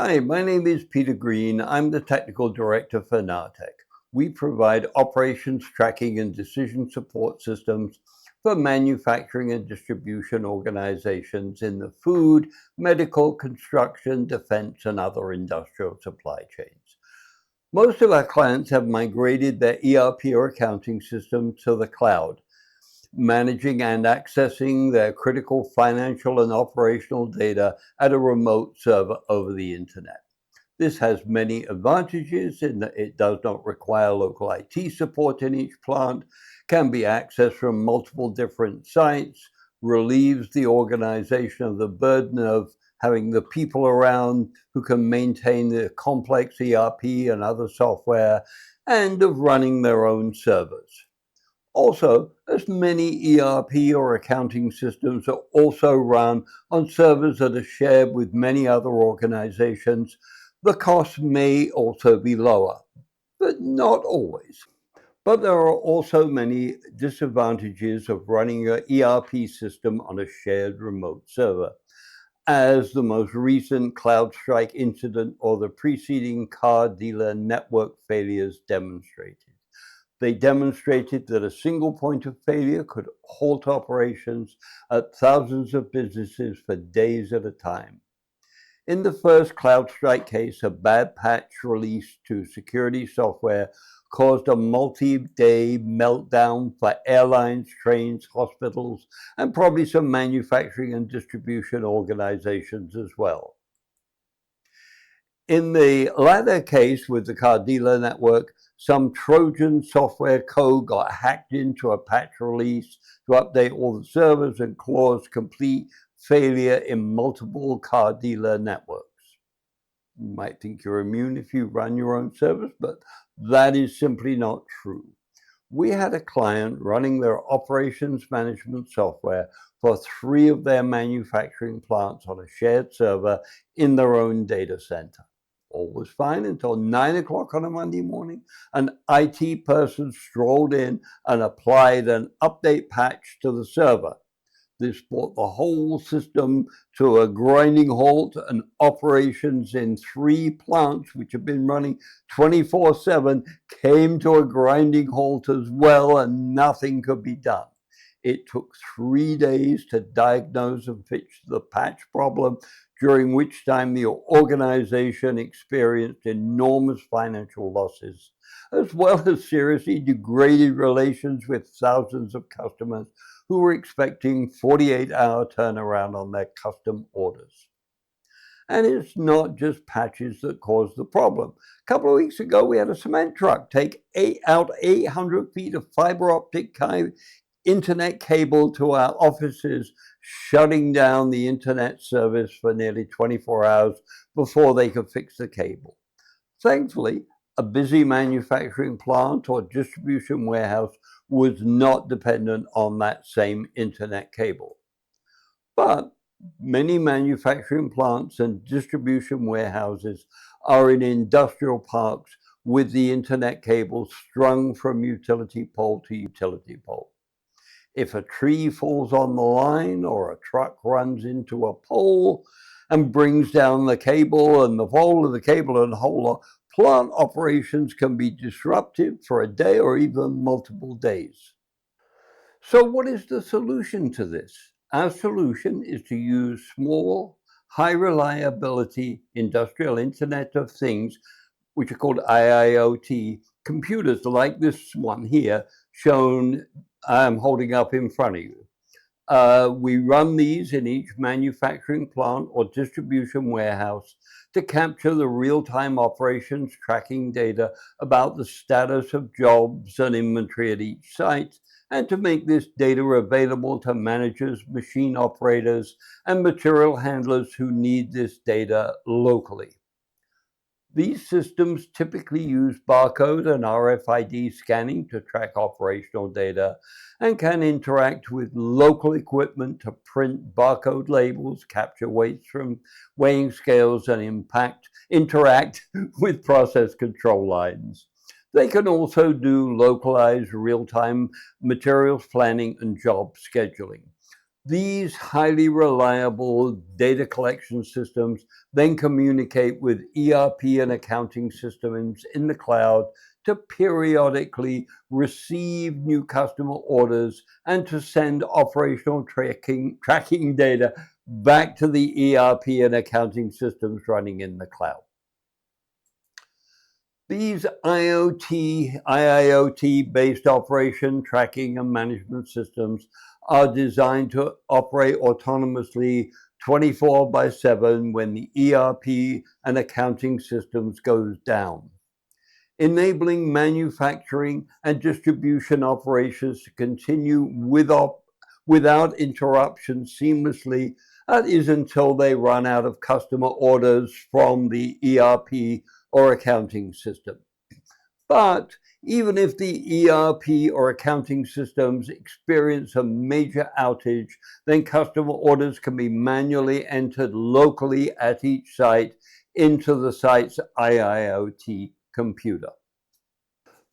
Hi, my name is Peter Green. I'm the Technical Director for Nartec. We provide operations tracking and decision support systems for manufacturing and distribution organizations in the food, medical, construction, defense, and other industrial supply chains. Most of our clients have migrated their ERP or accounting system to the cloud, managing and accessing their critical financial and operational data at a remote server over the internet. This has many advantages in that it does not require local IT support in each plant, can be accessed from multiple different sites, relieves the organization of the burden of having the people around who can maintain the complex ERP and other software, and of running their own servers. Also, as many ERP or accounting systems are also run on servers that are shared with many other organizations, the cost may also be lower, but not always. But there are also many disadvantages of running an ERP system on a shared remote server, as the most recent CloudStrike incident or the preceding car dealer network failures demonstrated. They demonstrated that a single point of failure could halt operations at thousands of businesses for days at a time. In the first CloudStrike case, a bad patch released to security software caused a multi-day meltdown for airlines, trains, hospitals, and probably some manufacturing and distribution organizations as well. In the latter case with the car dealer network, some Trojan software code got hacked into a patch release to update all the servers and caused complete failure in multiple car dealer networks. You might think you're immune if you run your own servers, but that is simply not true. We had a client running their operations management software for 3 of their manufacturing plants on a shared server in their own data center. All was fine until 9 o'clock on a Monday morning. An IT person strolled in and applied an update patch to the server. This brought the whole system to a grinding halt, and operations in 3 plants, which have been running 24/7, came to a grinding halt as well, and nothing could be done. It took 3 days to diagnose and fix the patch problem, during which time the organization experienced enormous financial losses, as well as seriously degraded relations with thousands of customers who were expecting 48-hour turnaround on their custom orders. And it's not just patches that cause the problem. A couple of weeks ago, we had a cement truck take out 800 feet of fiber optic internet cable to our offices, shutting down the internet service for nearly 24 hours before they could fix the cable. Thankfully, a busy manufacturing plant or distribution warehouse was not dependent on that same internet cable. But many manufacturing plants and distribution warehouses are in industrial parks with the internet cable strung from utility pole to utility pole. If a tree falls on the line or a truck runs into a pole and brings down the cable and the pole of the cable and whole plant operations can be disrupted for a day or even multiple days. So what is the solution to this? Our solution is to use small, high reliability industrial Internet of Things, which are called IIoT computers like this one here, shown I'm holding up in front of you. We run these in each manufacturing plant or distribution warehouse to capture the real-time operations tracking data about the status of jobs and inventory at each site, and to make this data available to managers, machine operators, and material handlers who need this data locally. These systems typically use barcode and RFID scanning to track operational data and can interact with local equipment to print barcode labels, capture weights from weighing scales, and interact with process control lines. They can also do localized real-time materials planning and job scheduling. These highly reliable data collection systems then communicate with ERP and accounting systems in the cloud to periodically receive new customer orders and to send operational tracking data back to the ERP and accounting systems running in the cloud. These IIoT-based operation tracking and management systems are designed to operate autonomously 24/7 when the ERP and accounting systems goes down, enabling manufacturing and distribution operations to continue without interruption seamlessly. That is until they run out of customer orders from the ERP or accounting system. But even if the ERP or accounting systems experience a major outage, then customer orders can be manually entered locally at each site into the site's IIoT computer.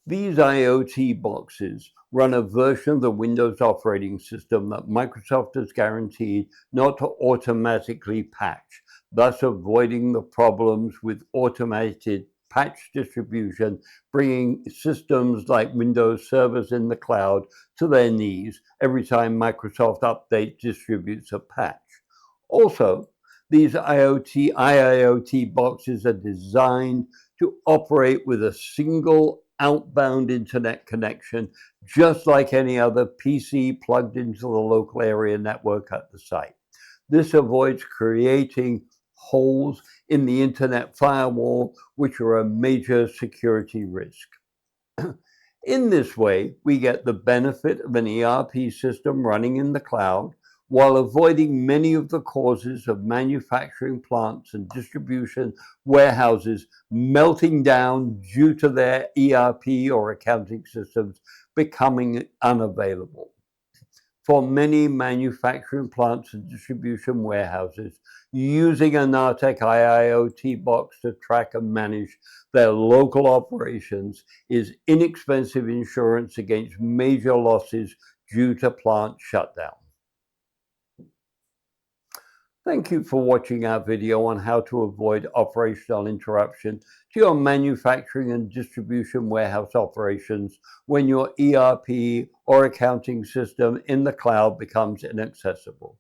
These IoT boxes run a version of the Windows operating system that Microsoft has guaranteed not to automatically patch, thus avoiding the problems with automated patch distribution, bringing systems like Windows servers in the cloud to their knees every time Microsoft Update distributes a patch. Also, these IIoT boxes are designed to operate with a single outbound internet connection, just like any other PC plugged into the local area network at the site. This avoids creating holes in the internet firewall, which are a major security risk. In this way, we get the benefit of an ERP system running in the cloud while avoiding many of the causes of manufacturing plants and distribution warehouses melting down due to their ERP or accounting systems becoming unavailable. For many manufacturing plants and distribution warehouses, using a Nartec IIoT box to track and manage their local operations is inexpensive insurance against major losses due to plant shutdown. Thank you for watching our video on how to avoid operational interruption to your manufacturing and distribution warehouse operations when your ERP or accounting system in the cloud becomes inaccessible.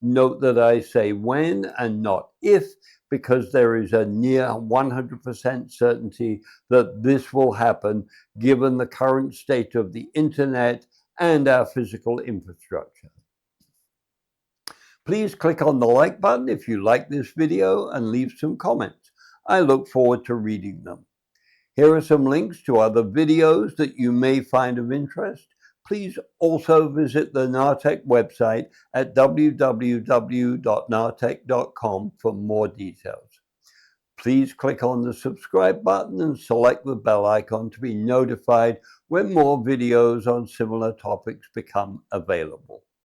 Note that I say when and not if, because there is a near 100% certainty that this will happen given the current state of the internet and our physical infrastructure. Please click on the like button if you like this video and leave some comments. I look forward to reading them. Here are some links to other videos that you may find of interest. Please also visit the Nartec website at www.nartec.com for more details. Please click on the subscribe button and select the bell icon to be notified when more videos on similar topics become available.